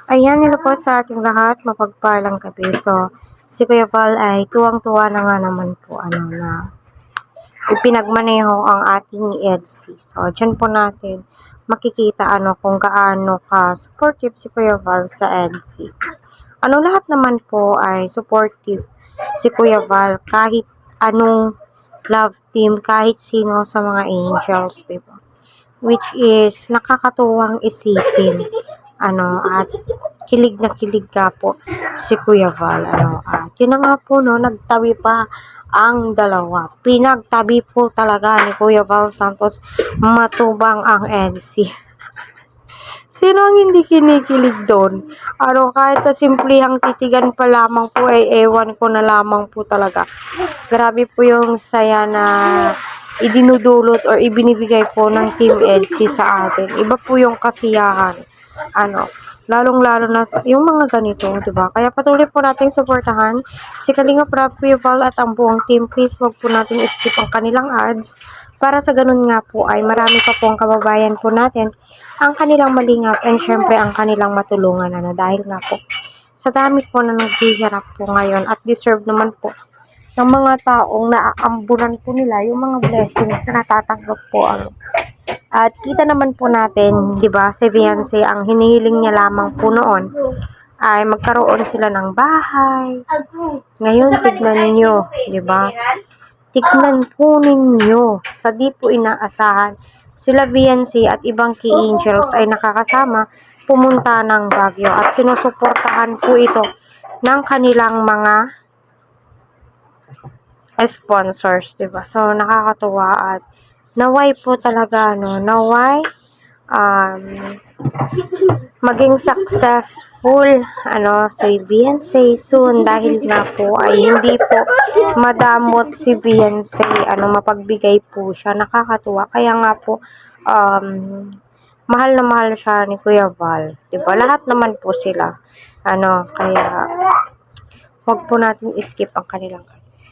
Ayan, hello po sa ating lahat, mapagpalang gabi. So, si Kuya Val ay tuwang-tuwa na nga naman po na ipinagmaneho ang ating EDC. So, dyan po natin makikita kung gaano ka supportive si Kuya Val sa EDC. Lahat naman po ay supportive si Kuya Val kahit anong love team, kahit sino sa mga angels, diba? Which is nakakatuwang isipin. At kilig na kilig ka po si Kuya Val. At yun na nga po, no, nagtabi pa ang dalawa. Pinagtabi po talaga ni Kuya Val Santos matubang ang NC. Sino ang hindi kinikilig doon? Kahit sa simplihang titigan pa lamang po, ewan ko na lamang po talaga. Grabe po yung saya na idinudulot or ibinibigay po ng Team EDC sa atin. Iba po yung kasiyahan. Lalong-lalo na yung mga ganito, diba? Kaya patuloy po natin suportahan si Kalinga Prab, Kuya Val at ang buong team. Please wag po natin skip ang kanilang ads para sa ganun nga po ay marami pa po ang kababayan po natin ang kanilang malingap and syempre ang kanilang matulungan dahil nga po sa dami po na naghihirap po ngayon at deserve naman po ng mga taong naaambunan po nila yung mga blessings na natatanggap po at kita naman po natin, 'di ba, si Beyonce ang hinihiling niya lamang po noon ay magkaroon sila ng bahay. Ngayon tignan niyo, 'di ba? Tignan po ninyo sa di po inaasahan sila Beyonce at ibang key angels ay nakakasama pumunta ng Baguio at sinusuportahan po ito ng kanilang mga sponsors, 'di ba? So nakakatuwa at naway po talaga naway maging successful si Beyonce soon dahil nga po ay hindi po madamot si Beyonce mapagbigay po siya, nakakatuwa kaya nga po mahal na mahal siya ni Kuya Val, 'di ba? Lahat naman po sila kaya wag po natin skip ang kanilang ads.